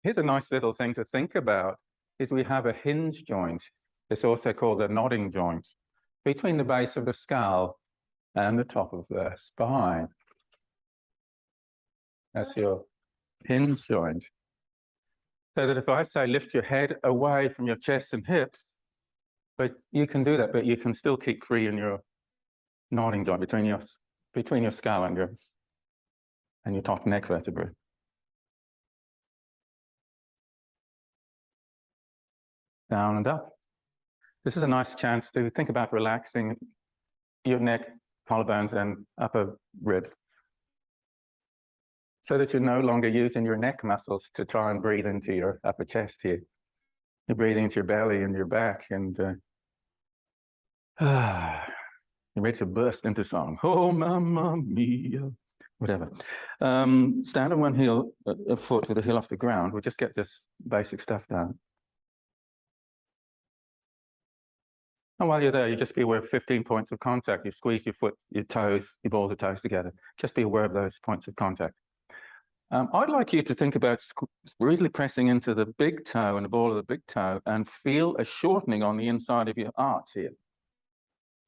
here's a nice little thing to think about, is we have a hinge joint. It's also called a nodding joint between the base of the skull and the top of the spine. That's your hinge joint. So that if I say lift your head away from your chest and hips, but you can do that, but you can still keep free in your nodding joint between your skull and your top neck vertebrae. Down and up. This is a nice chance to think about relaxing your neck, collarbones, and upper ribs, so that you're no longer using your neck muscles to try and breathe into your upper chest here. You're breathing into your belly and your back, and you're ready to burst into song. Oh, mamma mia, whatever. Stand on one heel, a foot with the heel off the ground. We'll just get this basic stuff done. And while you're there, you just be aware of 15 points of contact. You squeeze your foot, your toes, your balls of toes together. Just be aware of those points of contact. I'd like you to think about really pressing into the big toe and the ball of the big toe and feel a shortening on the inside of your arch here.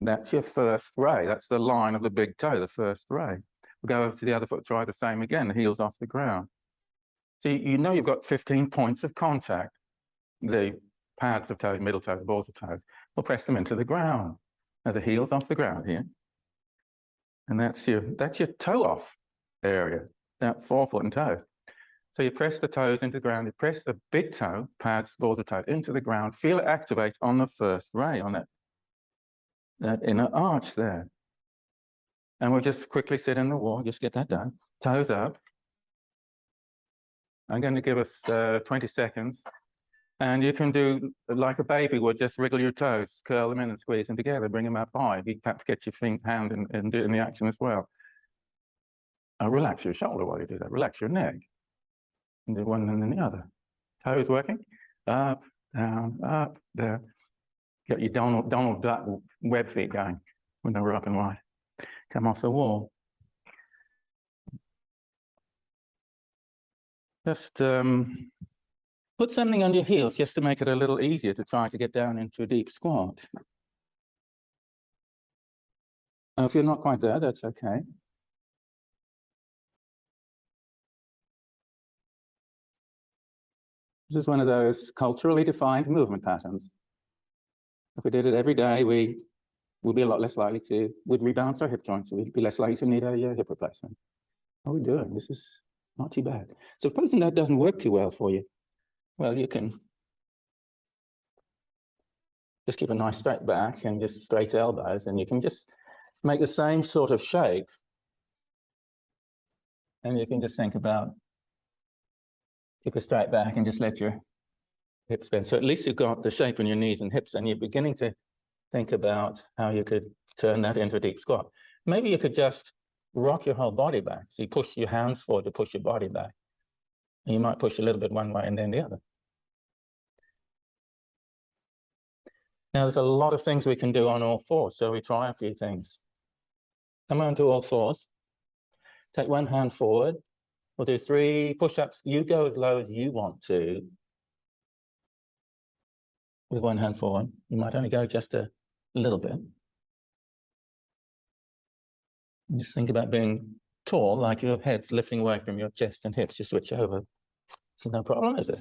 That's your first ray. That's the line of the big toe, the first ray. We'll go over to the other foot, try the same again, the heel's off the ground. So you know you've got 15 points of contact. The pads of toes, middle toes, balls of toes. We'll press them into the ground. Now the heel's off the ground here. And that's your toe off area, that forefoot and toes. So you press the toes into the ground, you press the big toe, pads, balls of toes, into the ground, feel it activate on the first ray, on that inner arch there. And we'll just quickly sit in the wall, just get that done. Toes up. I'm going to give us 20 seconds. And you can do like a baby would, just wriggle your toes, curl them in and squeeze them together, bring them up high. You perhaps get your hand and do it in the action as well. Relax your shoulder while you do that. Relax your neck. And do one and then the other. Toes working. Up, down, there. Get your Donald Duck web feet going when they were up and wide. Come off the wall. Just put something on your heels just to make it a little easier to try to get down into a deep squat. If you're not quite there, that's okay. This is one of those culturally defined movement patterns. If we did it every day, we would be a lot less likely to, we'd rebalance our hip joints, so we'd be less likely to need a hip replacement. How are we doing? This is not too bad. So supposing that doesn't work too well for you, well, you can just keep a nice straight back and just straight elbows, and you can just make the same sort of shape. And you can just think about, keep a straight back and just let your hips bend. So at least you've got the shape in your knees and hips, and you're beginning to think about how you could turn that into a deep squat. Maybe you could just rock your whole body back. So you push your hands forward to push your body back. And you might push a little bit one way and then the other. Now, there's a lot of things we can do on all fours, so we try a few things. Come on to all fours. Take one hand forward. We'll do 3 push-ups. You go as low as you want to with one hand forward. You might only go just a little bit. And just think about being tall, like your head's lifting away from your chest and hips. Just switch over. So no problem, is it?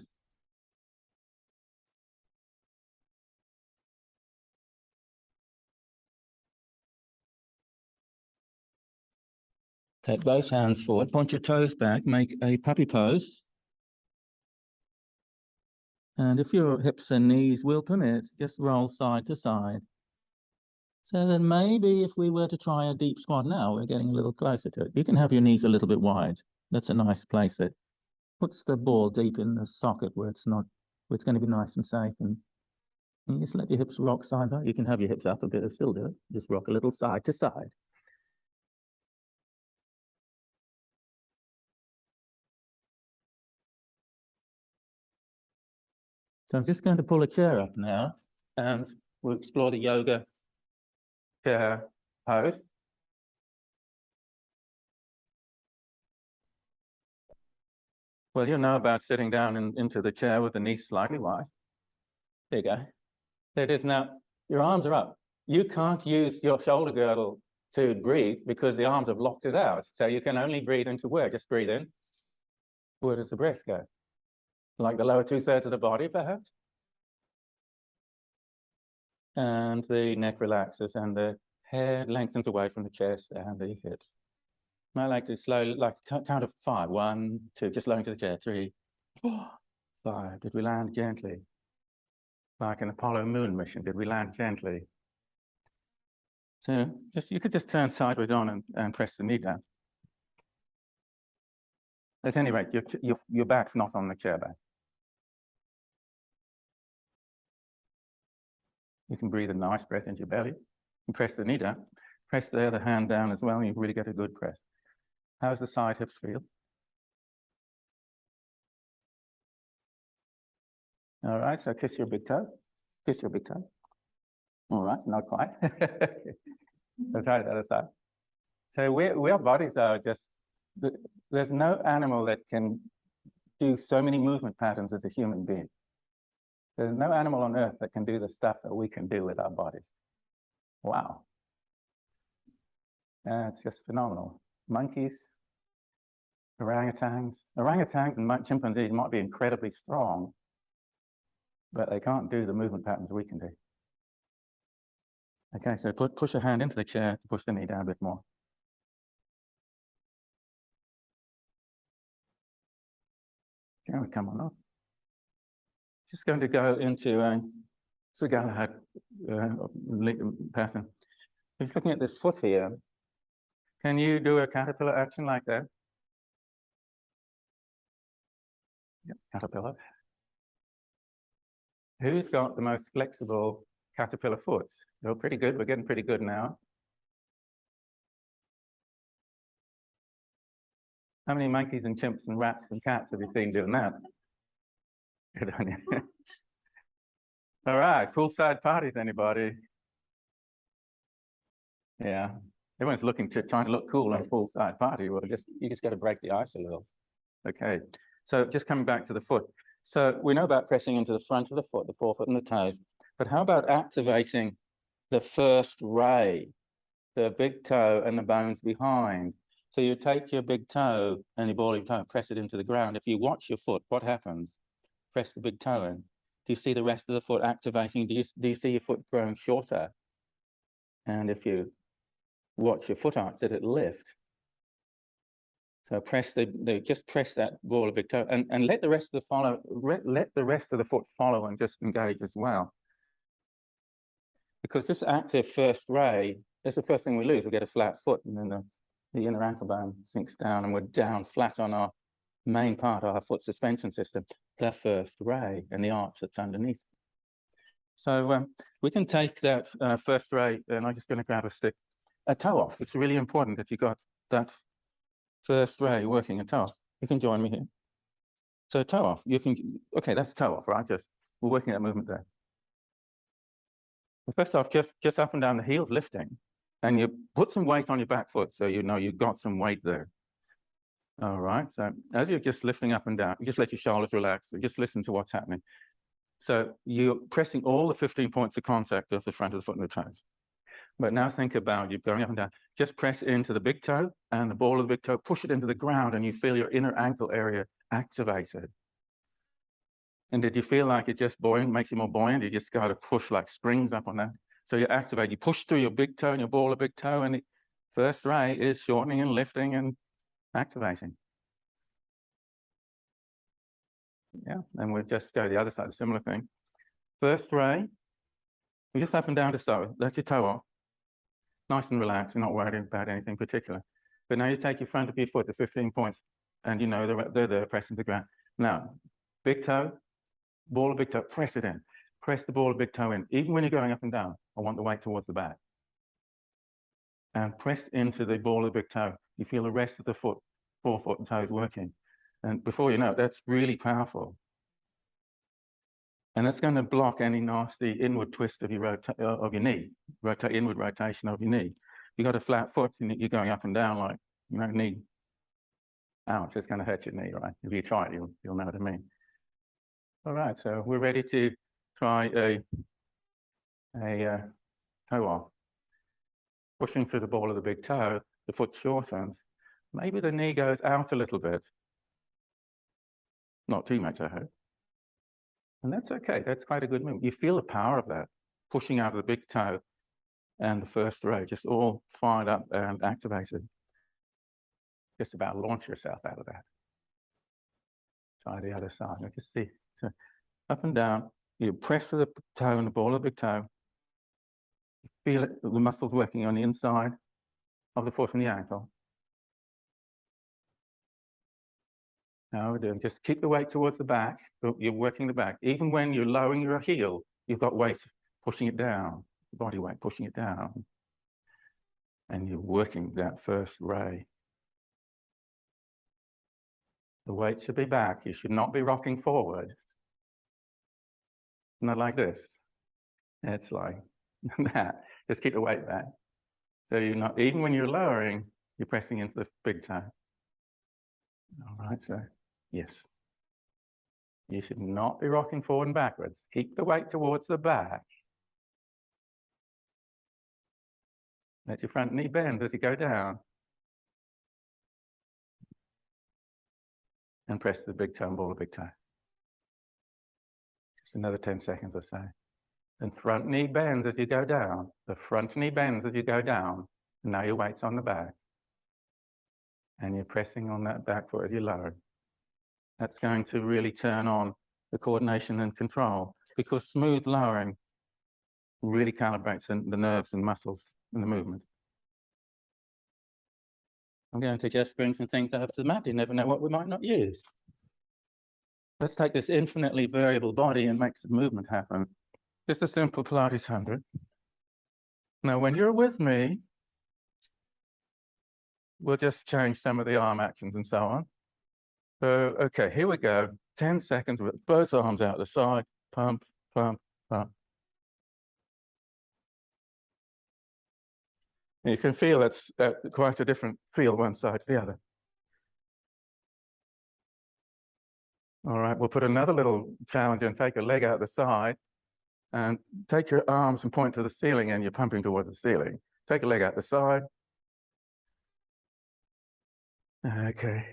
Take both hands forward, point your toes back, make a puppy pose. And if your hips and knees will permit, just roll side to side. So then maybe if we were to try a deep squat now, we're getting a little closer to it. You can have your knees a little bit wide. That's a nice place that puts the ball deep in the socket where it's not, where it's going to be nice and safe. And you just let your hips rock side to side. You can have your hips up a bit and still do it. Just rock a little side to side. So I'm just going to pull a chair up now, and we'll explore the yoga chair pose. Well, you know about sitting down into the chair with the knees slightly wide. There you go. There it is now. Your arms are up. You can't use your shoulder girdle to breathe because the arms have locked it out. So you can only breathe into where? Just breathe in. Where does the breath go? Like the lower 2/3 of the body, perhaps? And the neck relaxes and the head lengthens away from the chest and the hips. I like to slowly, like count of 5. 1, 2, just low into the chair. 3, 4, 5. Did we land gently? Like an Apollo moon mission, did we land gently? So you could just turn sideways on and press the knee down. At any rate, your back's not on the chair back. You can breathe a nice breath into your belly and press the knee down. Press the other hand down as well, and you really get a good press. How's the side hips feel? All right, so kiss your big toe. Kiss your big toe. All right, not quite. Let's try the other side. So our bodies are just, there's no animal that can do so many movement patterns as a human being. There's no animal on earth that can do the stuff that we can do with our bodies. Wow. It's just phenomenal. Monkeys, orangutans and chimpanzees might be incredibly strong, but they can't do the movement patterns we can do. Okay, so push a hand into the chair to push the knee down a bit more. Okay, we come on up. Just going to go into a Galahad pattern. Just looking at this foot here. Can you do a caterpillar action like that? Yep, caterpillar. Who's got the most flexible caterpillar foot? They're pretty good. We're getting pretty good now. How many monkeys and chimps and rats and cats have you seen doing that? Good on you. All right, full side parties, anybody? Yeah, everyone's trying to look cool on a full side party. Well, you just got to break the ice a little. Okay, so just coming back to the foot. So we know about pressing into the front of the foot, the forefoot and the toes, but how about activating the first ray, the big toe and the bones behind? So you take your big toe and your ball of your toe, press it into the ground. If you watch your foot, what happens? Press the big toe in. Do you see the rest of the foot activating? Do you see your foot growing shorter? And if you watch your foot arch, did it lift? So just press that ball of big toe and let the rest of the foot follow and just engage as well. Because this active first ray, that's the first thing we lose. We get a flat foot, and then the inner ankle bone sinks down, and we're down flat on our main part of our foot suspension system, the first ray and the arch that's underneath. So we can take that first ray, and I'm just going to grab a toe off. It's really important that you got that first ray working a toe off. You can join me here. So toe off, okay, that's toe off, right? We're working that movement there. Well, first off, just up and down the heels lifting, and you put some weight on your back foot so you know you've got some weight there. All right, so as you're just lifting up and down, you just let your shoulders relax, so just listen to what's happening. So you're pressing all the 15 points of contact of the front of the foot and the toes. But now think about you going up and down. Just press into the big toe and the ball of the big toe, push it into the ground, and you feel your inner ankle area activated. And did you feel like it just makes you more buoyant? You just got to push like springs up on that. So you activate, you push through your big toe and your ball of big toe, and the first ray is shortening and lifting and activating. Yeah, and we'll just go to the other side, similar thing. First ray, you just up and down to start with. Let your toe off. Nice and relaxed, you're not worried about anything particular. But now you take your front of your foot, the 15 points, and you know they're there pressing the ground. Now, big toe, ball of big toe, press it in. Press the ball of big toe in. Even when you're going up and down, I want the weight towards the back. And press into the ball of the big toe. You feel the rest of the foot, forefoot and toes working. And before you know it, that's really powerful. And that's going to block any nasty inward twist of your knee, inward rotation of your knee. You got a flat foot and you're going up and down like, knee Ouch, it's going to hurt your knee, right? If you try it, you'll know what I mean. All right, so we're ready to try a toe off. Pushing through the ball of the big toe, the foot shortens. Maybe the knee goes out a little bit. Not too much, I hope. And that's okay. That's quite a good move. You feel the power of that, pushing out of the big toe and the first row, just all fired up and activated. Just about launch yourself out of that. Try the other side. You can see, so up and down. You press the toe and the ball of the big toe. You feel it, the muscles working on the inside of the foot and the ankle. Now we're doing, just keep the weight towards the back. You're working the back. Even when you're lowering your heel, you've got weight pushing it down, body weight pushing it down. And you're working that first ray. The weight should be back. You should not be rocking forward. Not like this. It's like that. Just keep the weight back. So you're not, even when you're lowering, you're pressing into the big toe. All right, so yes. You should not be rocking forward and backwards. Keep the weight towards the back. Let your front knee bend as you go down. And press the big toe and ball the big toe. Just another 10 seconds or so. And front knee bends as you go down. The front knee bends as you go down. And now your weight's on the back. And you're pressing on that back foot as you lower. That's going to really turn on the coordination and control, because smooth lowering really calibrates the nerves and muscles in the movement. I'm going to just bring some things out to the mat. You never know what we might not use. Let's take this infinitely variable body and make some movement happen. Just a simple Pilates 100. Now, when you're with me, we'll just change some of the arm actions and so on. So, okay, here we go. 10 seconds with both arms out the side. Pump, pump, pump. And you can feel it's quite a different feel one side to the other. All right, we'll put another little challenge and take a leg out the side and take your arms and point to the ceiling, and you're pumping towards the ceiling. Take a leg out the side. Okay,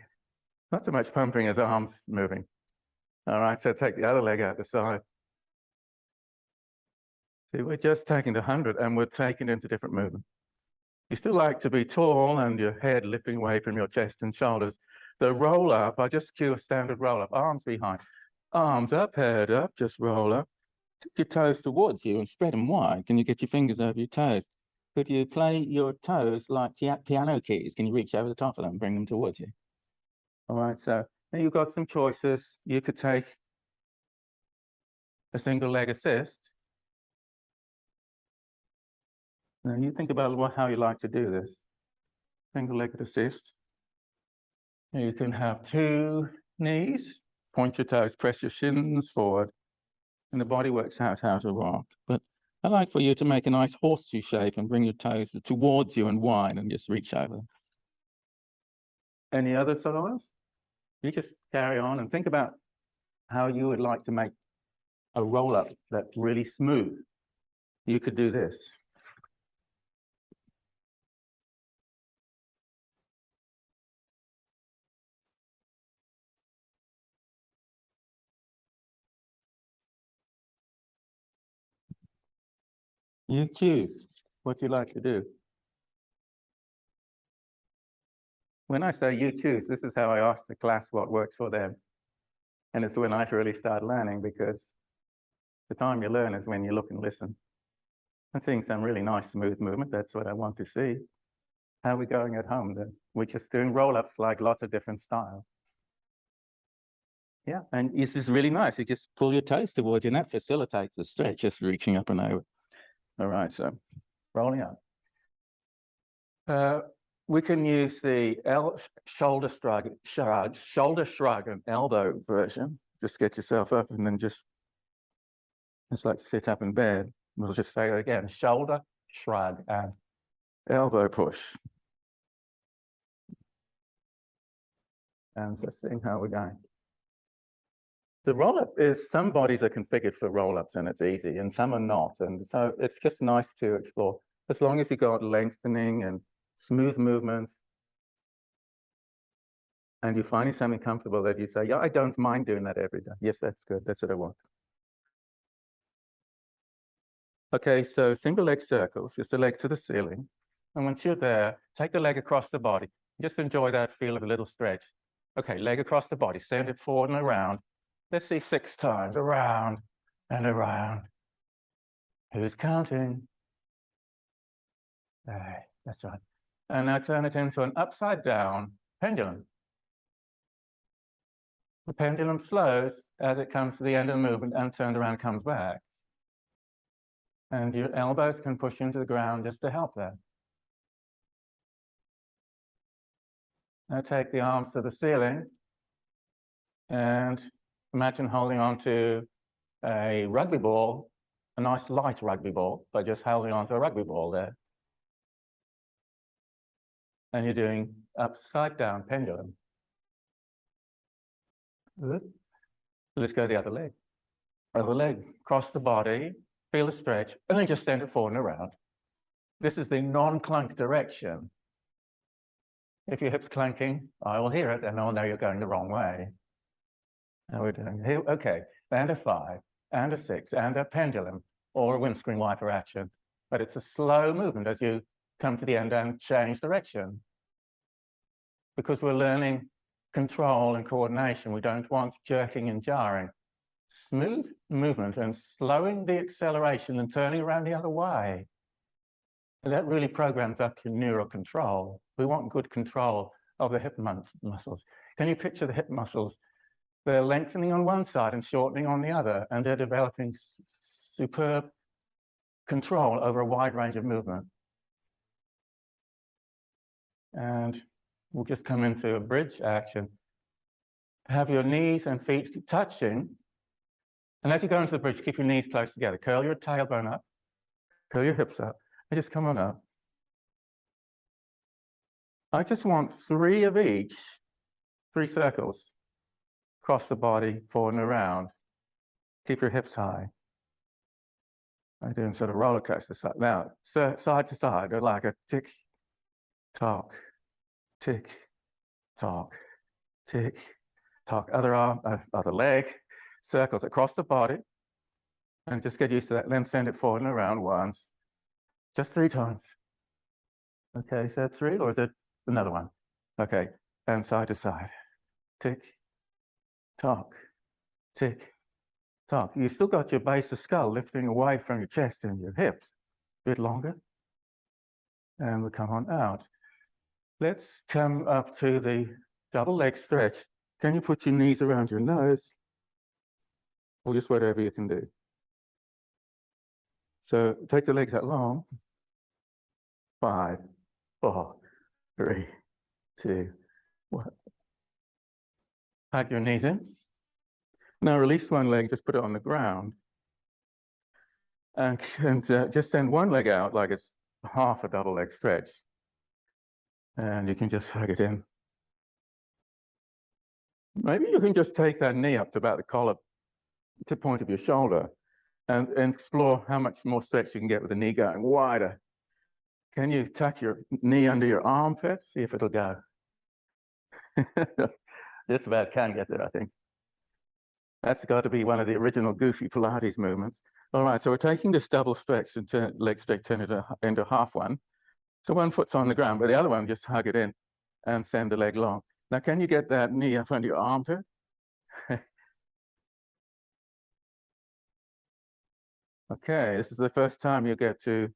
not so much pumping as arms moving. All right, so take the other leg out the side. See, we're just taking the 100 and we're taking it into different movement. You still like to be tall and your head lifting away from your chest and shoulders. The roll up, I just cue a standard roll up, arms behind, arms up, head up, just roll up. Take your toes towards you and spread them wide. Can you get your fingers over your toes? Could you play your toes like piano keys? Can you reach over the top of them and bring them towards you? All right, so now you've got some choices. You could take a single leg assist. Now you think about how you like to do this. Single legged assist. You can have two knees, point your toes, press your shins forward, and the body works out how to rock. But I like for you to make a nice horseshoe shape and bring your toes towards you and wide and just reach over. Any other styles? You just carry on and think about how you would like to make a roll-up that's really smooth. You could do this. You choose what you like to do. When I say you choose, this is how I ask the class what works for them. And it's when I really start learning, because the time you learn is when you look and listen. I'm seeing some really nice smooth movement. That's what I want to see. How are we going at home? We're just doing roll-ups, like lots of different styles. Yeah, and this is really nice. You just pull your toes towards you, and that facilitates the stretch, just reaching up and over. All right, so rolling up. We can use the shoulder shrug, and elbow version. Just get yourself up and then just like sit up in bed. We'll just say it again: shoulder shrug and elbow push. And just seeing how we're going. The roll-up is, some bodies are configured for roll-ups and it's easy, and some are not. And so it's just nice to explore, as long as you got lengthening and smooth movements, and you're finding something comfortable that you say, yeah, I don't mind doing that every day. Yes, that's good. That's what I want. Okay, so single leg circles, just a leg to the ceiling. And once you're there, take the leg across the body. Just enjoy that feel of a little stretch. Okay, leg across the body, send it forward and around. Let's see 6 times, around and around. Who's counting? Right, that's right. And now turn it into an upside down pendulum. The pendulum slows as it comes to the end of the movement and turns around and comes back. And your elbows can push into the ground just to help that. Now take the arms to the ceiling and imagine holding on to a rugby ball, a nice light rugby ball, but just holding on to a rugby ball there. And you're doing upside down pendulum. Good. Let's go the other leg. Other leg, cross the body, feel the stretch, and then just send it forward and around. This is the non-clunk direction. If your hip's clunking, I will hear it and I'll know you're going the wrong way. And we're doing here, okay, and a 5, and a 6, and a pendulum, or a windscreen wiper action. But it's a slow movement as you come to the end and change direction. Because we're learning control and coordination, we don't want jerking and jarring. Smooth movement and slowing the acceleration and turning around the other way. And that really programs up your neural control. We want good control of the hip muscles. Can you picture the hip muscles? They're lengthening on one side and shortening on the other, and they're developing superb control over a wide range of movement. And we'll just come into a bridge action. Have your knees and feet touching. And as you go into the bridge, keep your knees close together. Curl your tailbone up, curl your hips up, and just come on up. I just want 3 of each, 3 circles. Cross the body, forward and around. Keep your hips high. I'm doing sort of roller coaster side. Now, side to side, like a tick, tock, tick, tock, tick, tock. Other arm, other leg, circles across the body. And just get used to that. Then send it forward and around once. Just 3 times. Okay, is that 3 or is it another one? Okay, and side to side. Tick, tock, tick, tock. You still got your base of skull lifting away from your chest and your hips. A bit longer. And we'll come on out. Let's come up to the double leg stretch. Can you put your knees around your nose? Or just whatever you can do. So take the legs out long. 5, 4, 3, 2, 1. Hug your knees in. Now release one leg, just put it on the ground. And just send one leg out like it's half a double leg stretch. And you can just hug it in. Maybe you can just take that knee up to about the collar, to the point of your shoulder, and explore how much more stretch you can get with the knee going wider. Can you tuck your knee under your armpit? See if it'll go. Just about can get there, I think. That's got to be one of the original goofy Pilates movements. All right, so we're taking this double stretch and leg stretch, turn it into half one. So one foot's on the ground, but the other one, just hug it in and send the leg long. Now, can you get that knee up under your armpit? Okay, this is the first time you get to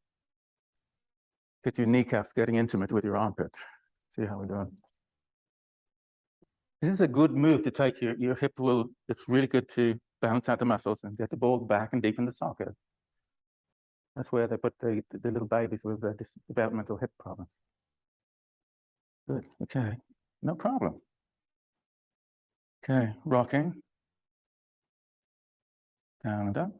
get your kneecaps getting intimate with your armpit. See how we're doing. This is a good move to take your hip will. It's really good to balance out the muscles and get the ball back and deepen the socket. That's where they put the little babies with developmental hip problems. Good, okay, no problem. Okay, rocking. Down and up.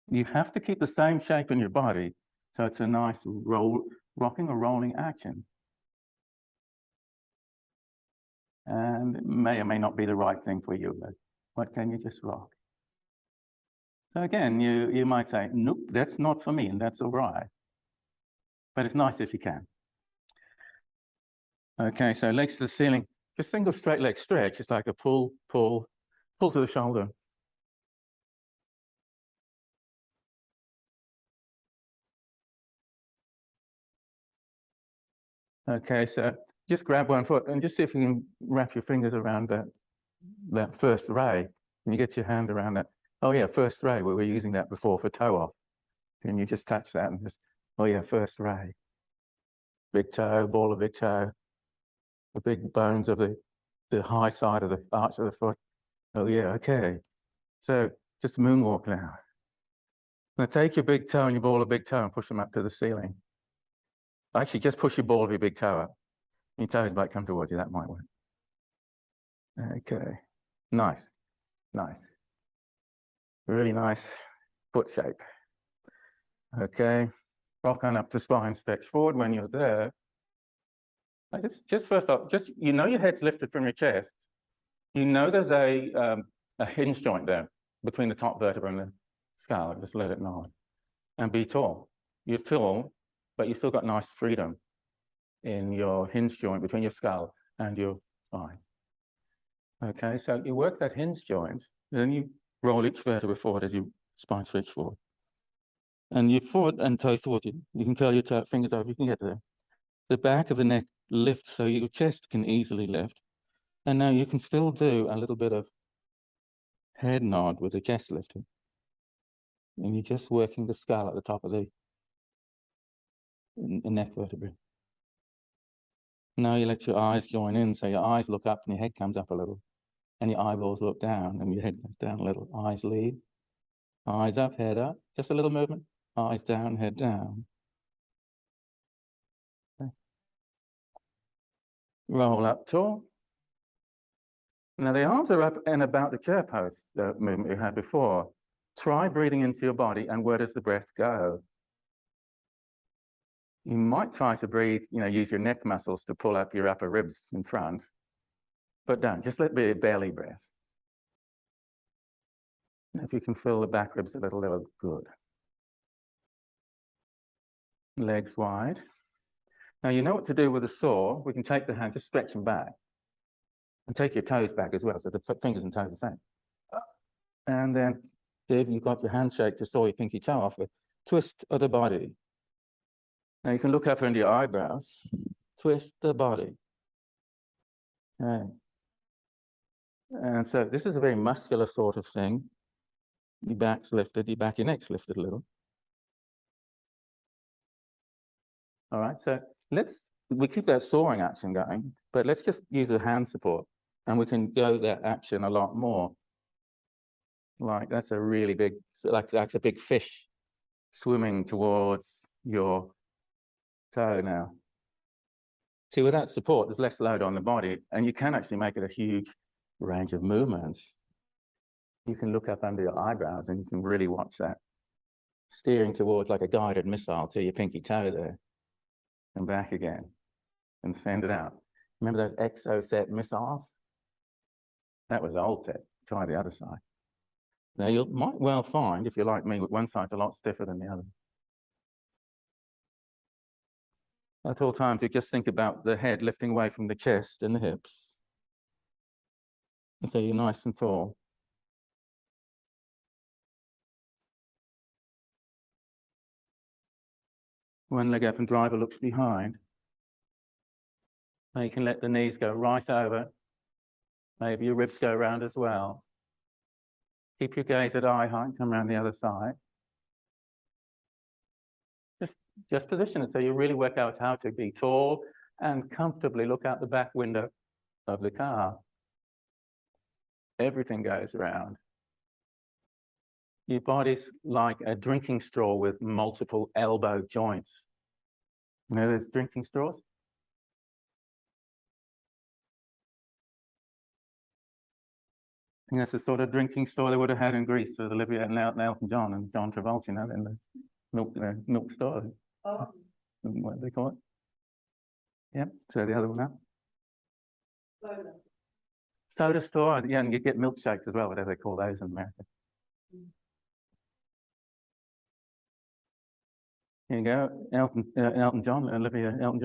You have to keep the same shape in your body, so it's a nice rocking or rolling action. And it may or may not be the right thing for you, but what can you just rock? So again, you might say, nope, that's not for me, and that's all right. But it's nice if you can. Okay, so legs to the ceiling. Just single straight leg stretch. It's like a pull, pull, pull to the shoulder. Okay, so just grab one foot and just see if you can wrap your fingers around that first ray. Can you get your hand around that? Oh yeah, first ray. We were using that before for toe off. Can you just touch that and just, oh yeah, first ray. Big toe, ball of big toe, the big bones of the high side of the arch of the foot. Oh yeah, okay. So just moonwalk now. Now take your big toe and your ball of big toe and push them up to the ceiling. Actually, just push your ball of your big toe up. Your toes might come towards you, that might work. Okay, nice, nice. Really nice foot shape. Okay, rock on up to spine, stretch forward when you're there. Just first off, just, you know your head's lifted from your chest. You know there's a hinge joint there between the top vertebra and the skull. Just let it nod. And be tall. You're tall, but you still got nice freedom in your hinge joint between your skull and your spine. Okay, so you work that hinge joint, then you roll each vertebra forward as your spine stretch forward. And your foot and toes towards you. You can curl your fingers over, you can get there. The back of the neck lifts so your chest can easily lift. And now you can still do a little bit of head nod with the chest lifting. And you're just working the skull at the top of the neck vertebrae. Now you let your eyes join in, so your eyes look up and your head comes up a little. And your eyeballs look down and your head comes down a little. Eyes lead, eyes up, head up. Just a little movement. Eyes down, head down. Okay. Roll up tall. Now the arms are up and about the chair pose movement you had before. Try breathing into your body, and where does the breath go? You might try to breathe, use your neck muscles to pull up your upper ribs in front, but don't. Just let it be a belly breath. And if you can fill the back ribs a little, they'll look good. Legs wide. Now you know what to do with a saw. We can take the hand, just stretch them back. And take your toes back as well, so the fingers and toes are the same. And then if you've got your handshake to saw your pinky toe off with, twist of the body. Now you can look up under your eyebrows, twist the body. Okay. And so this is a very muscular sort of thing. Your back's lifted, your neck's lifted a little. All right, so we keep that sawing action going, but let's just use a hand support, and we can go that action a lot more. Like that's a really big, like that's a big fish swimming towards your toe now. See, with that support, there's less load on the body, and you can actually make it a huge range of movements. You can look up under your eyebrows and you can really watch that steering towards like a guided missile to your pinky toe there and back again and send it out. Remember those exoset missiles? That was old tech. Try the other side. Now you might well find, if you're like me, one side's a lot stiffer than the other. At all times, you just think about the head lifting away from the chest and the hips. And so you're nice and tall. One leg up and driver looks behind. Now you can let the knees go right over. Maybe your ribs go around as well. Keep your gaze at eye height, come around the other side. Just position it so you really work out how to be tall and comfortably look out the back window of the car. Everything goes around. Your body's like a drinking straw with multiple elbow joints. You know those drinking straws? I think that's the sort of drinking straw they would have had in Greece with Olivia and Elton John and John Travolta, in the milk straw. Oh. What do they call it? Yep, so the other one up. soda store, yeah, and you get milkshakes as well, whatever they call those in America. Here you go, Elton John, Olivia, and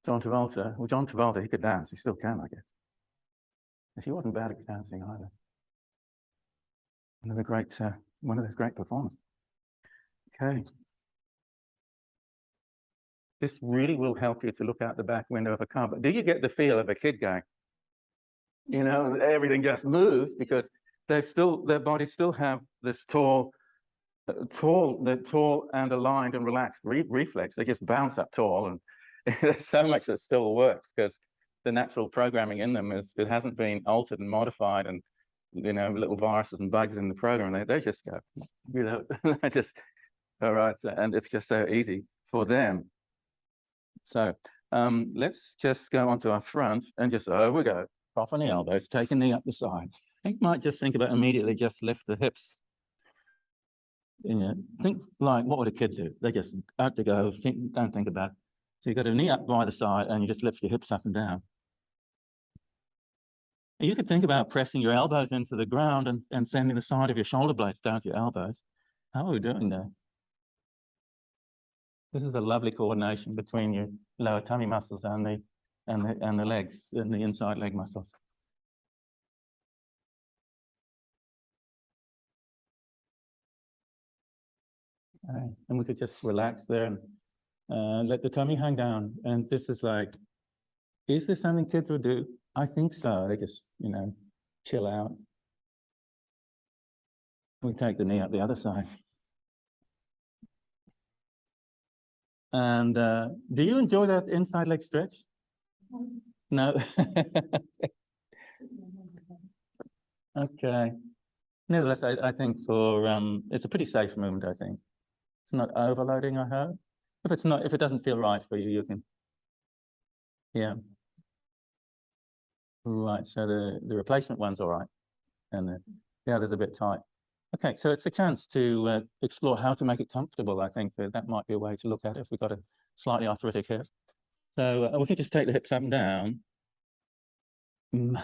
John Travolta. Well, John Travolta, he could dance. He still can, I guess. And he wasn't bad at dancing either. One of those great performers. Okay. This really will help you to look out the back window of a car. But do you get the feel of a kid going? You know, everything just moves because their bodies still have this tall and aligned and relaxed reflex. They just bounce up tall, and there's so much that still works because the natural programming in them it hasn't been altered and modified, and you know, little viruses and bugs in the program. They just go, you know, they just all right, and it's just so easy for them. So let's just go onto our front and just over we go. Prop on the elbows, take a knee up the side. You might just think about immediately just lift the hips. You know, think like, what would a kid do? They just out to go, don't think about it. So you've got a knee up by the side and you just lift your hips up and down. You could think about pressing your elbows into the ground and sending the side of your shoulder blades down to your elbows. How are we doing there? This is a lovely coordination between your lower tummy muscles and the legs and the inside leg muscles. And we could just relax there and let the tummy hang down. And this is like, is this something kids would do? I think so. They just, you know, chill out. We take the knee up the other side. And do you enjoy that inside leg stretch? No? Okay. Nevertheless, I think it's a pretty safe movement, I think. It's not overloading, I hope. If it doesn't feel right for you, you can, yeah. Right, so the replacement one's all right. And the other's a bit tight. Okay, so it's a chance to explore how to make it comfortable. I think that might be a way to look at it if we've got a slightly arthritic hip. So we can just take the hips up and down.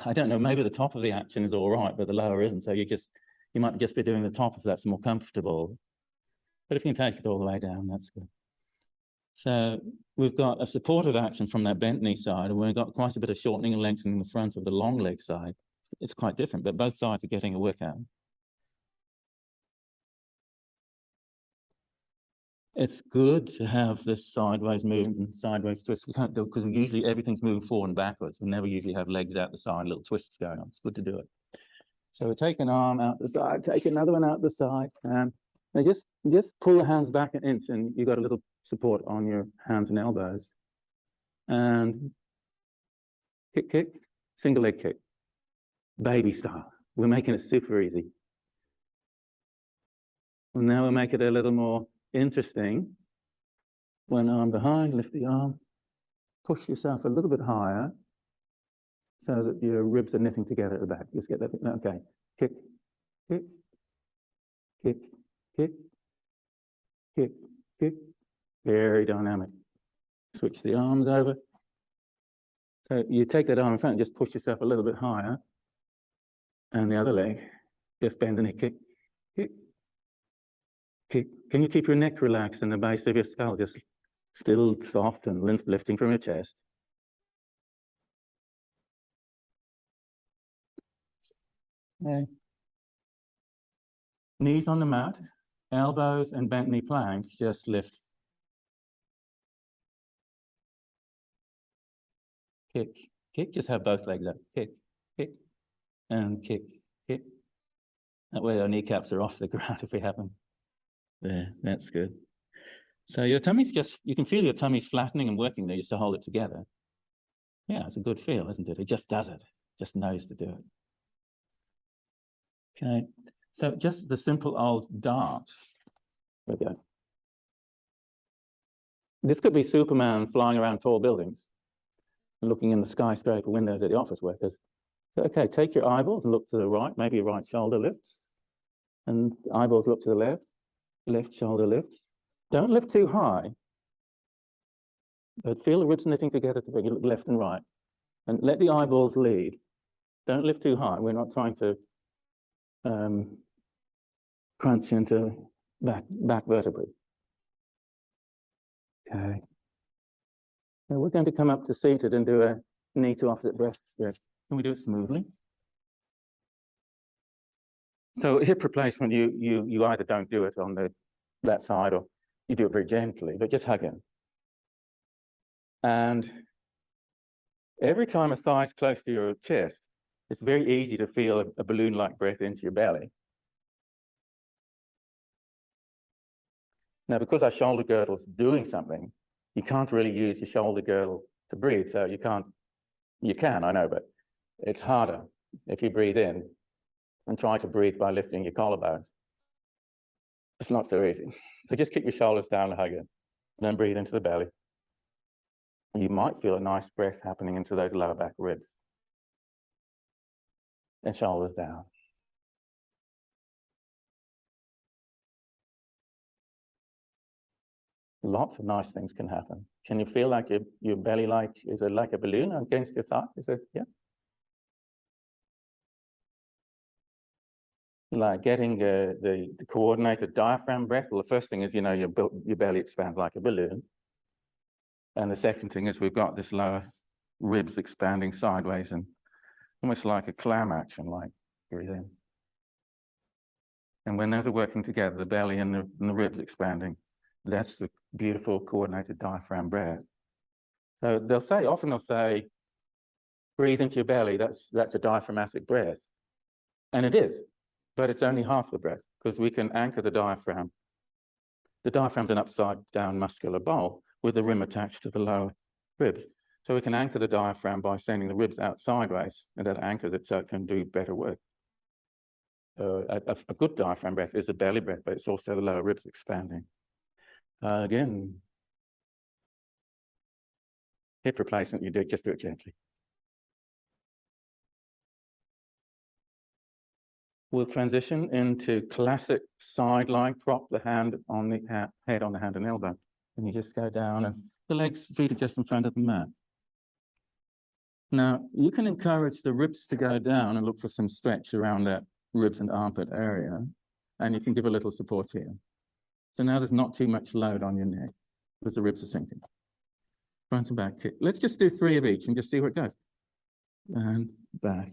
I don't know, maybe the top of the action is all right, but the lower isn't. So you might just be doing the top if that's more comfortable. But if you can take it all the way down, that's good. So we've got a supportive action from that bent knee side, and we've got quite a bit of shortening and lengthening in the front of the long leg side. It's quite different, but both sides are getting a workout. It's good to have this sideways movement and sideways twists. We can't do it because usually everything's moving forward and backwards. We never usually have legs out the side, little twists going on. It's good to do it. So we take an arm out the side, take another one out the side, and just pull the hands back an inch, and you've got a little support on your hands and elbows. And kick, kick, single leg kick, baby style. We're making it super easy. And now we'll make it a little more interesting. One arm behind, lift the arm, push yourself a little bit higher so that your ribs are knitting together at the back. Just get that. Okay. Kick, kick, kick, kick, kick, kick. Very dynamic. Switch the arms over. So you take that arm in front and just push yourself a little bit higher. And the other leg, just bend the knee, kick, kick, kick. Can you keep your neck relaxed and the base of your skull just still soft and lifting from your chest? Okay. Knees on the mat, elbows and bent knee plank, just lift. Kick, kick, just have both legs up. Kick, kick, and kick, kick. That way our kneecaps are off the ground if we have them. There, that's good. So your tummy's you can feel your tummy's flattening and working there just to hold it together. Yeah, it's a good feel, isn't it? It just does it, just knows to do it. Okay, so just the simple old dart. There we go. This could be Superman flying around tall buildings and looking in the skyscraper windows at the office workers. So, okay, take your eyeballs and look to the right, maybe your right shoulder lifts, and eyeballs look to the left, left shoulder lifts. Don't lift too high, but feel the ribs knitting together to look left and right. And let the eyeballs lead. Don't lift too high. We're not trying to crunch into back vertebrae. Okay. Now we're going to come up to seated and do a knee to opposite breast stretch. Can we do it smoothly? So hip replacement, you either don't do it on that side or you do it very gently, but just hug in. And every time a thigh is close to your chest, it's very easy to feel a balloon-like breath into your belly. Now, because our shoulder girdle is doing something, you can't really use your shoulder girdle to breathe. So you can, I know, but it's harder if you breathe in and try to breathe by lifting your collarbones. It's not so easy. So just keep your shoulders down and hug in, and then breathe into the belly. You might feel a nice breath happening into those lower back ribs. And shoulders down. Lots of nice things can happen. Can you feel like your belly is it like a balloon against your thigh? Is it, yeah? Like getting the coordinated diaphragm breath. Well, the first thing is, your belly expands like a balloon. And the second thing is we've got this lower ribs expanding sideways and almost like a clam action, like breathe in. And when those are working together, the belly and the ribs expanding, that's the beautiful coordinated diaphragm breath. So often they'll say, breathe into your belly, that's a diaphragmatic breath. And it is, but it's only half the breath because we can anchor the diaphragm. The diaphragm's an upside down muscular bowl with the rim attached to the lower ribs. So we can anchor the diaphragm by sending the ribs out sideways, and that anchors it so it can do better work. A good diaphragm breath is a belly breath, but it's also the lower ribs expanding. Again, hip replacement, just do it gently. We'll transition into classic side lie, prop the hand on the head on the hand and elbow. And you just go down and the feet are just in front of the mat. Now, you can encourage the ribs to go down and look for some stretch around that ribs and armpit area. And you can give a little support here. So now there's not too much load on your neck because the ribs are sinking. Front and back kick. Let's just do 3 of each and just see where it goes. And back,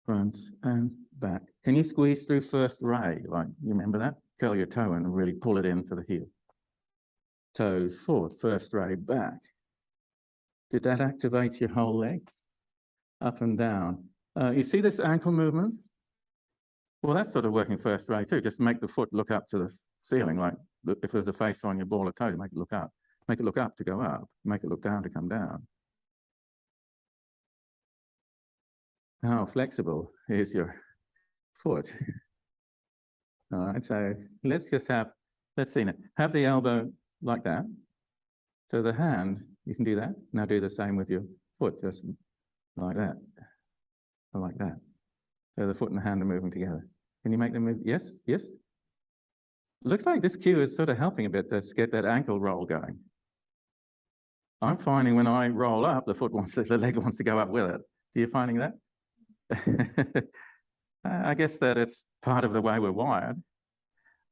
front and back. Can you squeeze through first ray? Like, you remember that? Curl your toe in and really pull it into the heel. Toes forward, first ray back. Did that activate your whole leg? Up and down. You see this ankle movement? Well, that's sort of working first ray too. Just make the foot look up to the ceiling, like if there's a face on your ball or toe, make it look up. Make it look up to go up. Make it look down to come down. How flexible is your foot? All right, so let's see now. Have the elbow like that. So the hand, you can do that. Now do the same with your foot, just like that, or like that. So the foot and the hand are moving together. Can you make them move? Yes, yes. Looks like this cue is sort of helping a bit to get that ankle roll going. I'm finding when I roll up, the leg wants to go up with it. Are you finding that? I guess that it's part of the way we're wired.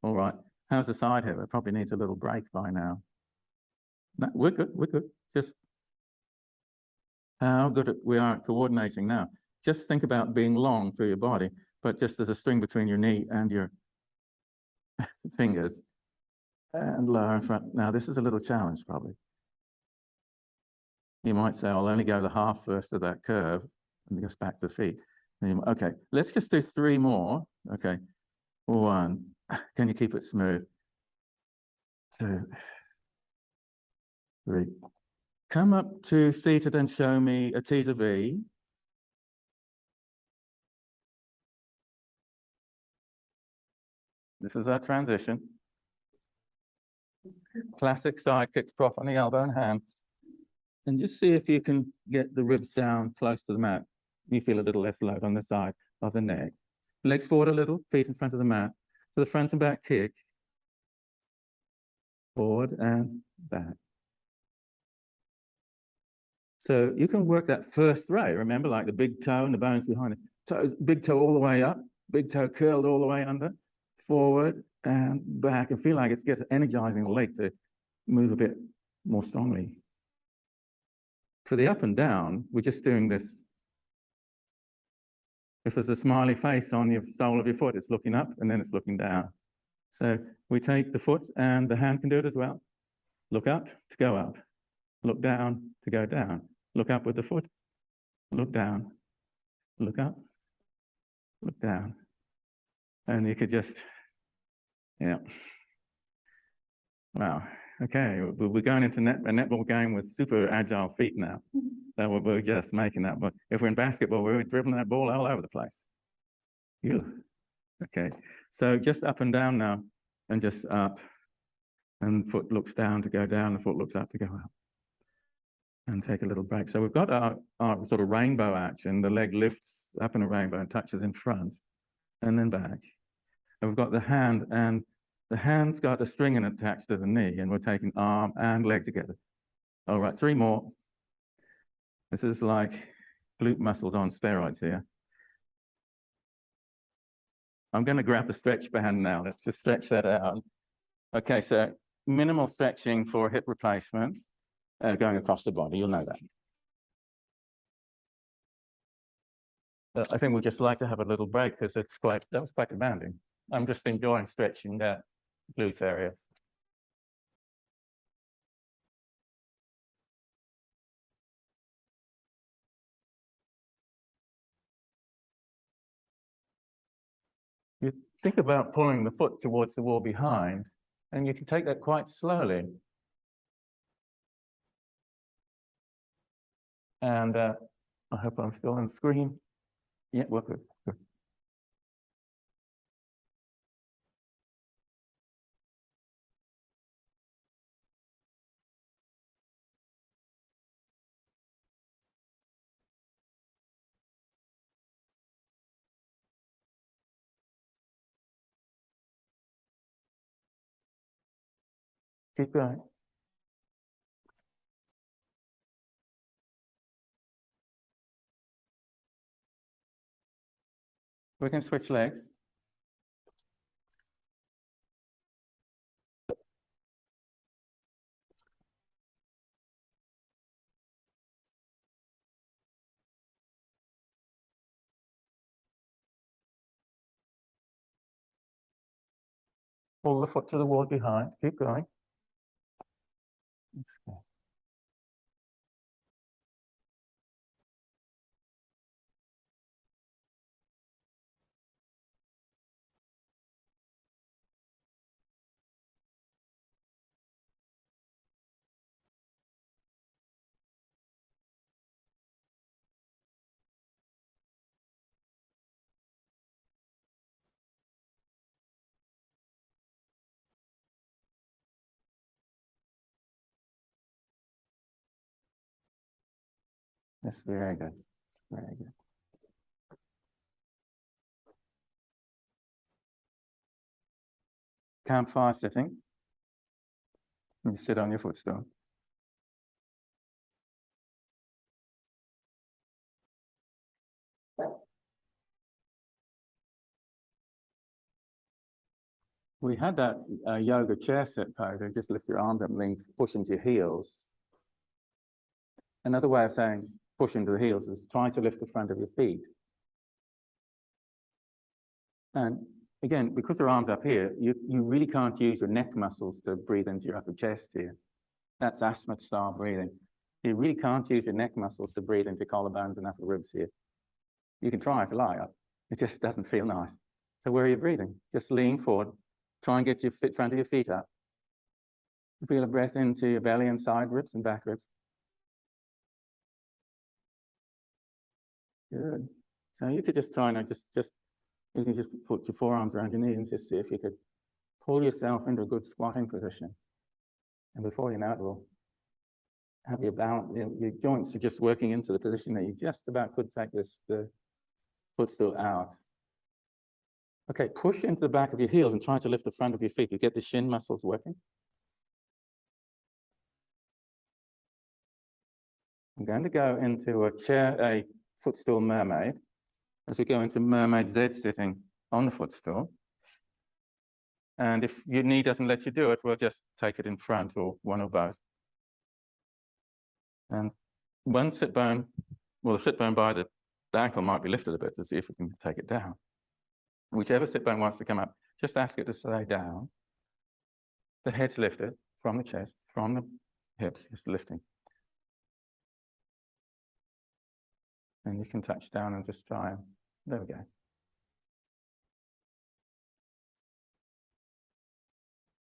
All right. How's the side hip? It probably needs a little break by now. No, we're good. We're good. Just how good we are at coordinating now. Just think about being long through your body, but just there's a string between your knee and your fingers and lower and front. Now, this is a little challenge, probably. You might say, I'll only go the half first of that curve and just back to the feet. Okay, let's just do 3 more. Okay, 1. Can you keep it smooth? 2, 3. Come up to seated and show me a teaser V. This is our transition. Classic side kicks, prop on the elbow and hand. And just see if you can get the ribs down close to the mat. You feel a little less load on the side of the neck. Legs forward a little, feet in front of the mat. So the front and back kick. Forward and back. So you can work that first ray, remember, like the big toe and the bones behind it. Toes, big toe all the way up, big toe curled all the way under, forward and back, and feel like it's just energizing the leg to move a bit more strongly. For the up and down, we're just doing this. If there's a smiley face on your sole of your foot, it's looking up and then it's looking down. So we take the foot, and the hand can do it as well. Look up to go up, look down to go down, look up with the foot, look down, look up, look down. And you could just, yeah. Wow. Okay, we're going into a netball game with super agile feet now. So we're just making that. But if we're in basketball, we're dribbling that ball all over the place. Ew. Okay, so just up and down now, and just up. And foot looks down to go down, the foot looks up to go up. And take a little break. So we've got our sort of rainbow action. The leg lifts up in a rainbow and touches in front, and then back. And we've got the hand, and the hand's got a string attached to the knee, and we're taking arm and leg together. All right, 3 more. This is like glute muscles on steroids here. I'm going to grab the stretch band now. Let's just stretch that out. Okay, so minimal stretching for hip replacement going across the body. You'll know that. I think we'd just like to have a little break because that was quite demanding. I'm just enjoying stretching that glute area. You think about pulling the foot towards the wall behind, and you can take that quite slowly. And I hope I'm still on the screen. Yeah, we're good. Keep going. We can switch legs. Pull the foot to the wall behind. Keep going. Let's go. That's very good. Very good. Campfire sitting. You sit on your footstool. We had that yoga chair sit pose. Just lift your arms up and push into your heels. Another way of saying push into the heels is try to lift the front of your feet. And again, because your arms up here, you really can't use your neck muscles to breathe into your upper chest here. That's asthma style breathing. You really can't use your neck muscles to breathe into collarbones and upper ribs here. You can try if you like. It just doesn't feel nice. So where are you breathing? Just lean forward. Try and get your front of your feet up. Feel a breath into your belly and side ribs and back ribs. Good. So you could just try and you can just put your forearms around your knees and just see if you could pull yourself into a good squatting position. And before you know it, will have your balance. Your joints are just working into the position that you just about could take the footstool out. Okay, push into the back of your heels and try to lift the front of your feet. You get the shin muscles working. I'm going to go into a footstool mermaid. As we go into mermaid Z sitting on the footstool. And if your knee doesn't let you do it, we'll just take it in front or one or both. And one sit bone, well, the sit bone by the ankle might be lifted a bit to see if we can take it down. Whichever sit bone wants to come up, just ask it to stay down. The head's lifted from the chest, from the hips, just lifting. And you can touch down and just try and, there we go.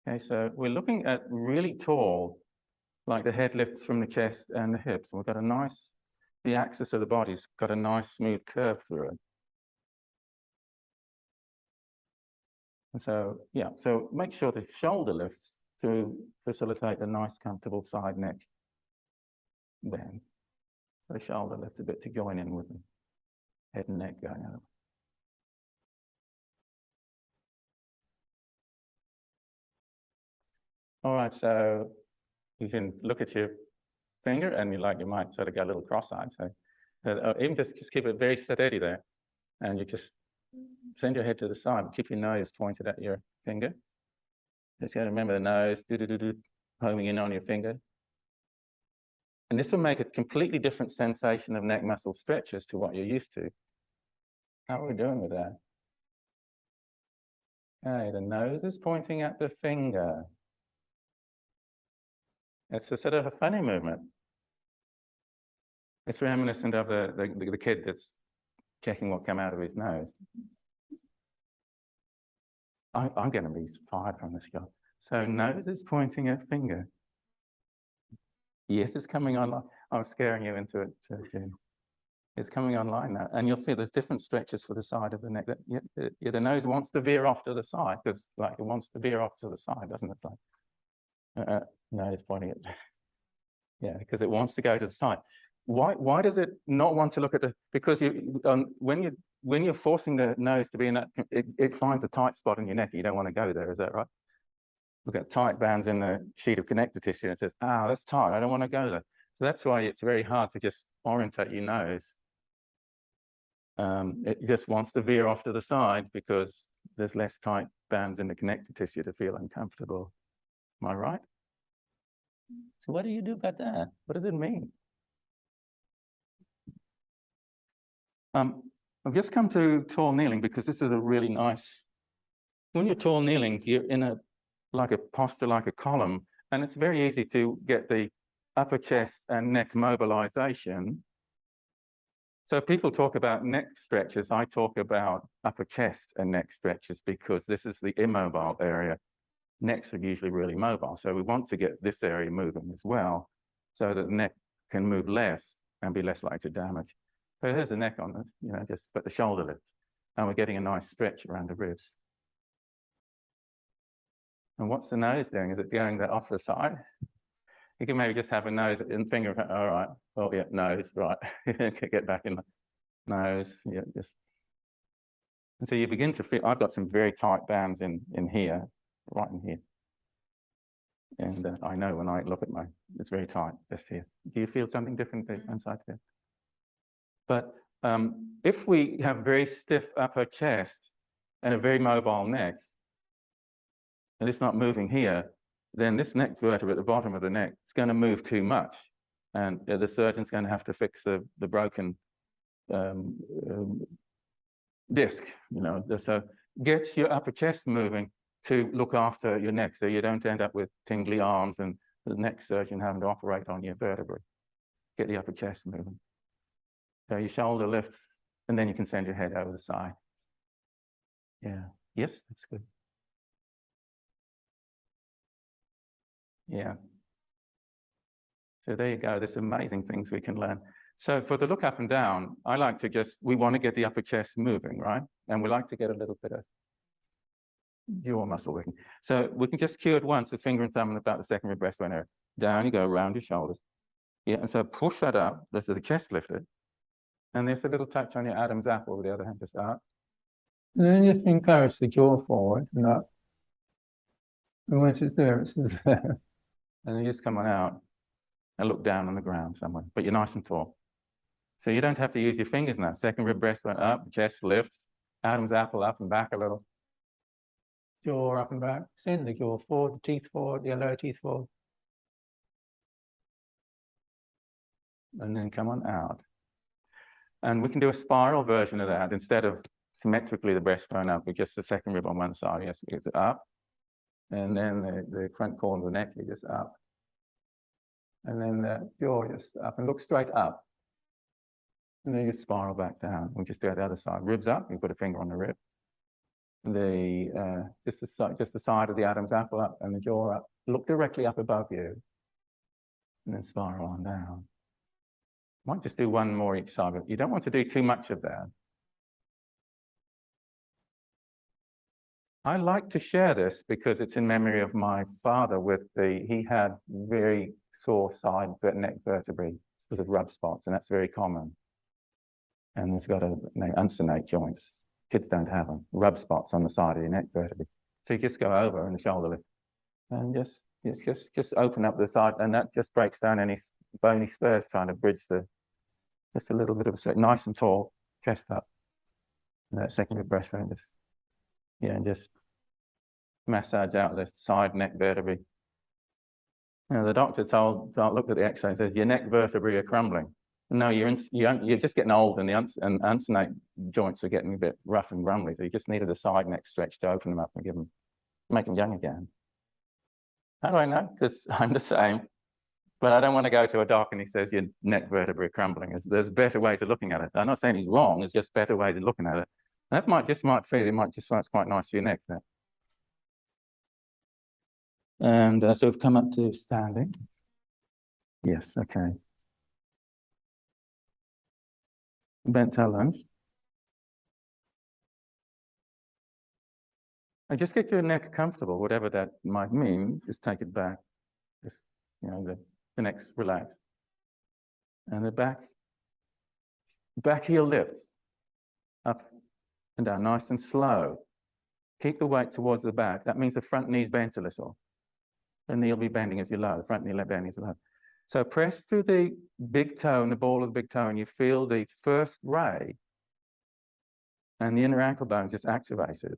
Okay, so we're looking at really tall, like the head lifts from the chest and the hips. And we've got a nice, the axis of the body's got a nice smooth curve through it. And so, yeah, so make sure the shoulder lifts to facilitate a nice, comfortable side neck bend. The shoulder lifts a bit to join in with the head and neck going over. All right, so you can look at your finger and you might sort of go a little cross-eyed. So even just keep it very steady there. And you just send your head to the side, keep your nose pointed at your finger. Just got to remember the nose, homing in on your finger. And this will make a completely different sensation of neck muscle stretches to what you're used to. How are we doing with that? Okay, the nose is pointing at the finger. It's a sort of a funny movement. It's reminiscent of the kid that's checking what came out of his nose. I'm going to be fired from this guy. So nose is pointing at finger. Yes, it's coming online. I'm scaring you into it, June. It's coming online now. And you'll feel there's different stretches for the side of the neck. The nose wants to veer off to the side, because like it wants to veer off to the side, doesn't it? Like, no, it's pointing at, yeah, because it wants to go to the side. Why does it not want to look at the, because when you're forcing the nose to be in that, it finds a tight spot in your neck. You don't want to go there, is that right? Look at tight bands in the sheet of connective tissue and it says, ah, that's tight, I don't want to go there. So that's why it's very hard to just orientate your nose. It just wants to veer off to the side because there's less tight bands in the connective tissue to feel uncomfortable. Am I right? So what do you do about that? What does it mean? I've just come to tall kneeling because this is a really nice, when you're tall kneeling, you're in a posture like a column, and it's very easy to get the upper chest and neck mobilization. So people talk about neck stretches. I talk about upper chest and neck stretches because this is the immobile area. Necks are usually really mobile. So we want to get this area moving as well so that the neck can move less and be less likely to damage. So here's the neck on this, just put the shoulder lifts. And we're getting a nice stretch around the ribs. And what's the nose doing? Is it going off the side? You can maybe just have a nose and finger, all right. Oh, yeah, nose, right. Get back in the nose, yeah, just. And so you begin to feel, I've got some very tight bands in here, right in here. And I know when I look at it's very tight, just here. Do you feel something different inside here? But if we have very stiff upper chest and a very mobile neck, and it's not moving here, then this neck vertebra at the bottom of the neck is going to move too much. And the surgeon's going to have to fix the broken disc, So get your upper chest moving to look after your neck so you don't end up with tingly arms and the neck surgeon having to operate on your vertebrae. Get the upper chest moving. So your shoulder lifts, and then you can send your head over the side. Yeah. Yes, that's good. Yeah. So there you go. There's amazing things we can learn. So for the look up and down, I like to we want to get the upper chest moving, right? And we like to get a little bit of jaw muscle working. So we can just cue it once with finger and thumb in about the secondary breastbone area. Down you go around your shoulders. Yeah, and so push that up. This is the chest lifted. And there's a little touch on your Adam's apple with the other hand to start. And then just encourage the jaw forward and up. And once it's there, it's there. And then just come on out. and look down on the ground somewhere, but you're nice and tall. So you don't have to use your fingers now. Second rib breastbone up, chest lifts, Adam's apple up and back a little. Jaw up and back, send the jaw forward, the teeth forward, the lower teeth forward. And then come on out. And we can do a spiral version of that instead of symmetrically the breastbone up with just the second rib on one side. Yes, it's up. And then the front corner of the neck is just up. And then the jaw just up and look straight up. And then you spiral back down. We just do it the other side. Ribs up, you put a finger on the rib. Just the side of the Adam's apple up and the jaw up. Look directly up above you. And then spiral on down. Might just do one more each side, but you don't want to do too much of that. I like to share this because it's in memory of my father he had very sore side neck vertebrae because of rub spots, and that's very common. And he's got uncinate joints. Kids don't have them. Rub spots on the side of your neck vertebrae. So you just go over and the shoulder lift. And just open up the side, and that just breaks down any bony spurs trying to bridge just a little bit of a nice and tall, chest up. And that second rib breastbone and just massage out the side neck vertebrae. You know, the doctor looked at the X-ray and says, your neck vertebrae are crumbling. No, you're just getting old, and the uncinate joints are getting a bit rough and grumbly. So you just needed a side neck stretch to open them up and make them young again. How do I know? Because I'm the same. But I don't want to go to a doc and he says your neck vertebrae are crumbling. There's better ways of looking at it. I'm not saying he's wrong. There's just better ways of looking at it. That might feel it's quite nice for your neck there. And so we've come up to standing. Yes, okay. Bent toe lunge. And just get your neck comfortable, whatever that might mean. Just take it back. Just, the neck's relaxed. And the back heel lifts. Up and down, nice and slow. Keep the weight towards the back. That means the front knee's bent a little. The knee will be bending as you lower. The front knee will be bending as you lower. So press through the big toe and the ball of the big toe, and you feel the first ray, and the inner ankle bone just activated.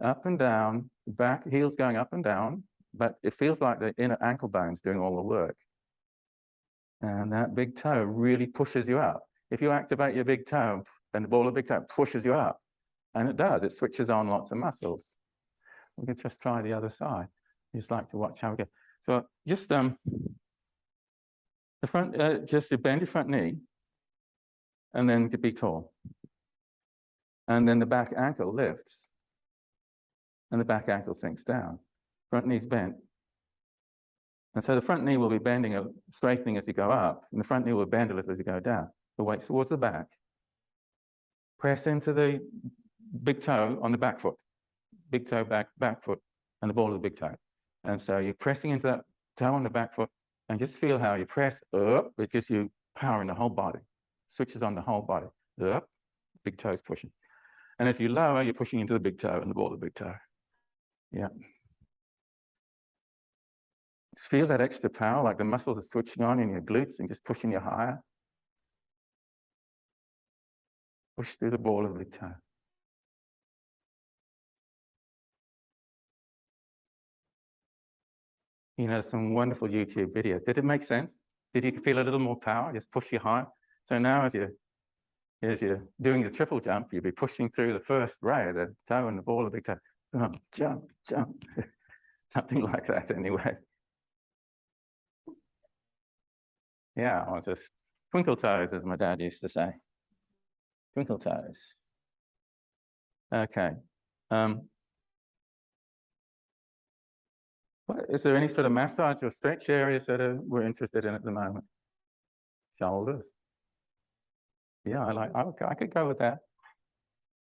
Up and down, back heel's going up and down, but it feels like the inner ankle bone's doing all the work. And that big toe really pushes you up. If you activate your big toe, then the ball of the big toe pushes you up. And it does, it switches on lots of muscles. We can just try the other side. I just like to watch how we go. So just just bend your front knee, and then be tall. And then the back ankle lifts, and the back ankle sinks down. Front knee's bent. And so the front knee will be bending, straightening as you go up, and the front knee will bend a little as you go down. The weight's towards the back. Press into the big toe on the back foot. Big toe, back foot, and the ball of the big toe. And so you're pressing into that toe on the back foot, and just feel how you press up. It gives you power in the whole body. Switches on the whole body. Up, big toe's pushing. And as you lower, you're pushing into the big toe and the ball of the big toe. Yeah. Just feel that extra power, like the muscles are switching on in your glutes and just pushing you higher. Push through the ball of the big toe. Some wonderful YouTube videos. Did it make sense? Did you feel a little more power? Just push you higher. So now as you're doing the triple jump, you'll be pushing through the first ray, the toe and the ball of the big toe. Oh, jump, jump. Something like that anyway. Yeah, or just twinkle toes, as my dad used to say. Twinkle toes. Okay. Is there any sort of massage or stretch areas that we're interested in at the moment? Shoulders. Yeah, I could go with that.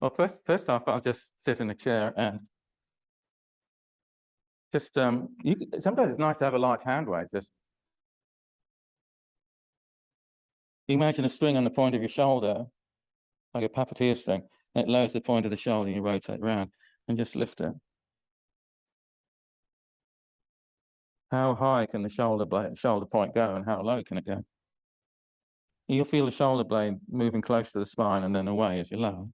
Well, first off, I'll just sit in a chair and just sometimes it's nice to have a large hand weight. Just imagine a string on the point of your shoulder, like a puppeteer string. It lowers the point of the shoulder, and you rotate around and just lift it. How high can the shoulder point go, and how low can it go? You'll feel the shoulder blade moving close to the spine and then away as you lower.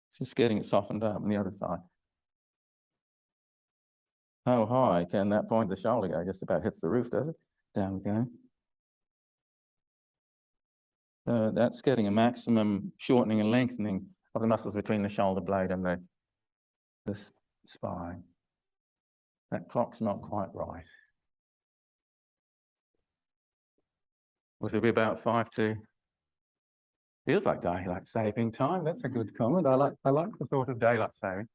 It's just getting it softened up on the other side. How high can that point of the shoulder go? Just about hits the roof, does it? Down we go. That's getting a maximum shortening and lengthening of the muscles between the shoulder blade and the spine. That clock's not quite right. Was it be about 5 to? Feels like daylight saving time. That's a good comment. I like the thought of daylight saving.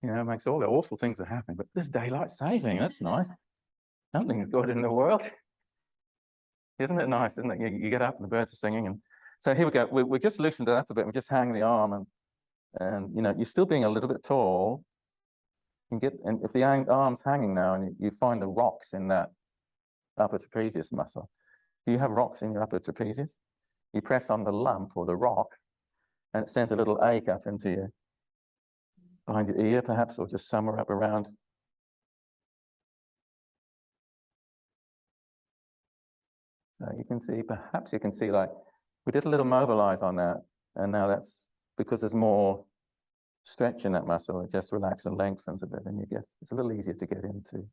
You know, it makes all the awful things that happen, but there's daylight saving. That's nice. Something good in the world. Isn't it nice, isn't it? You get up and the birds are singing. And so here we go. We just loosened it up a bit. We just hang the arm and you know, you're still being a little bit tall. And if the arm's hanging now and you find the rocks in that upper trapezius muscle. Do you have rocks in your upper trapezius? You press on the lump or the rock and it sends a little ache up into behind your ear perhaps, or just somewhere up around. So you can see, perhaps you can see, like, we did a little mobilize on that, and now that's because there's more stretch in that muscle. It just relaxes and lengthens a bit, and it's a little easier to get into.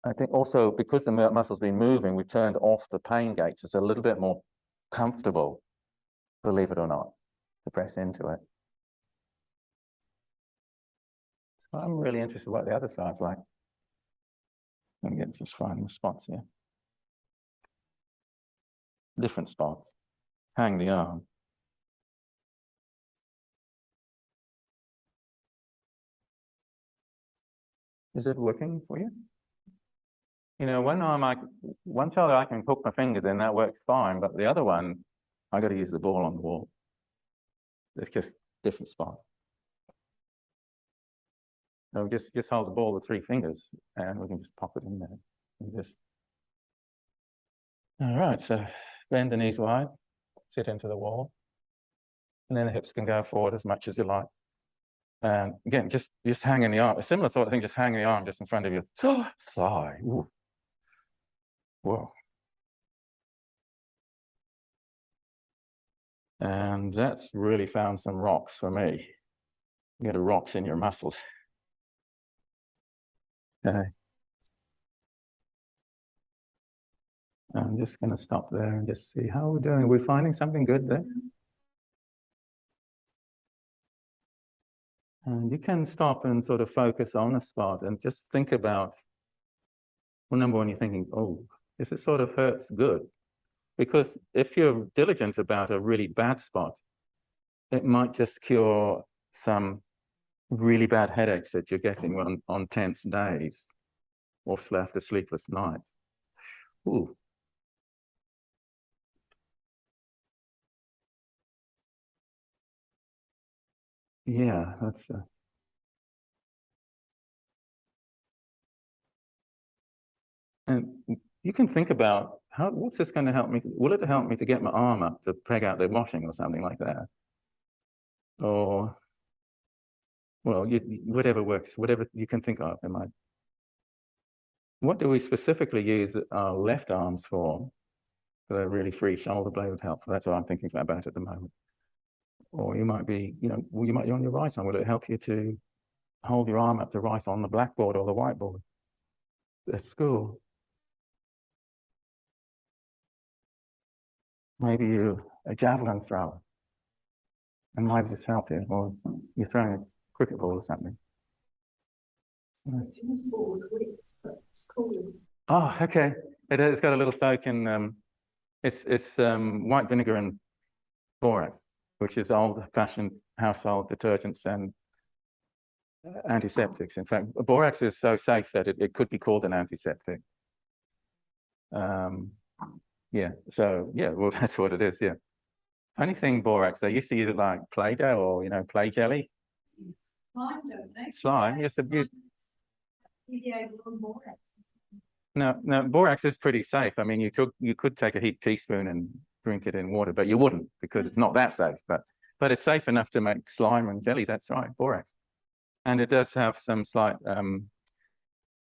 I think also because the muscle's been moving, we turned off the pain gates. It's a little bit more comfortable, believe it or not, to press into it. So I'm really interested in what the other side's like. Let me just find the spots here. Different spots. Hang the arm. Is it working for you? You know, one shoulder I can hook my fingers in, that works fine, but the other one, I got to use the ball on the wall. It's just different spot. So just hold the ball with 3 fingers, and we can just pop it in there. And just. All right, so bend the knees wide, sit into the wall, and then the hips can go forward as much as you like. And again, just hanging the arm. A similar thought, I think, just hanging the arm just in front of your thigh. Ooh. Whoa. And that's really found some rocks for me. You get rocks in your muscles. Okay. I'm just going to stop there and just see how we're doing. Are we finding something good there? And you can stop and sort of focus on a spot and just think about, well, number one, you're thinking, oh, this is sort of hurts good. Because if you're diligent about a really bad spot, it might just cure some really bad headaches that you're getting on tense days or after sleepless nights. Ooh. Yeah, that's and you can think about what's this going to help me? Will it help me to get my arm up to peg out the washing or something like that? Or, well, whatever works, whatever you can think of. What do we specifically use our left arms for? The really free shoulder blade would help. That's what I'm thinking about at the moment. Or you might be, you might be on your right arm. Will it help you to hold your arm up to write on the blackboard or the whiteboard at school? Maybe you're a javelin thrower. And why does this help you? Or you're throwing a cricket ball or something. Oh, okay. It's got a little soak in, it's white vinegar and borax, which is old-fashioned household detergents and antiseptics. In fact, borax is so safe that it could be called an antiseptic. Yeah, so yeah, well, that's what it is, yeah. Funny thing, borax, I used to use it like Play-Doh or, play jelly. Slime, don't they? Slime, yes. No, borax is pretty safe. I mean, you could take a heaped teaspoon and drink it in water, but you wouldn't because it's not that safe. But it's safe enough to make slime and jelly. That's right, borax, and it does have some slight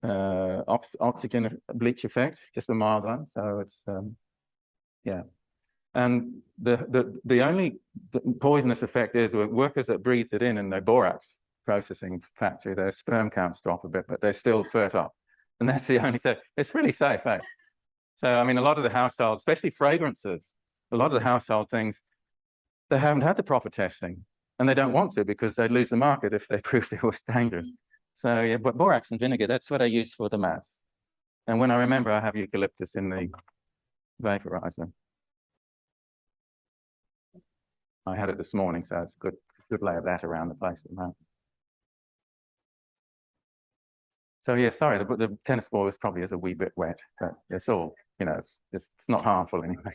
oxygen bleach effect, just a mild one. So it's yeah. And the only poisonous effect is with workers that breathe it in their borax processing factory, their sperm counts drop a bit, but they're still fertile. And that's the only, so it's really safe, eh? So, I mean, a lot of the households, especially fragrances, a lot of the household things, they haven't had the proper testing and they don't want to because they'd lose the market if they proved it was dangerous. So, yeah, but borax and vinegar, that's what I use for the mats. And when I remember, I have eucalyptus in the vaporizer. I had it this morning, so it's a good lay of that around the place at the moment. So yeah, sorry, the tennis ball is probably a wee bit wet, but it's all, you know, it's not harmful anyway.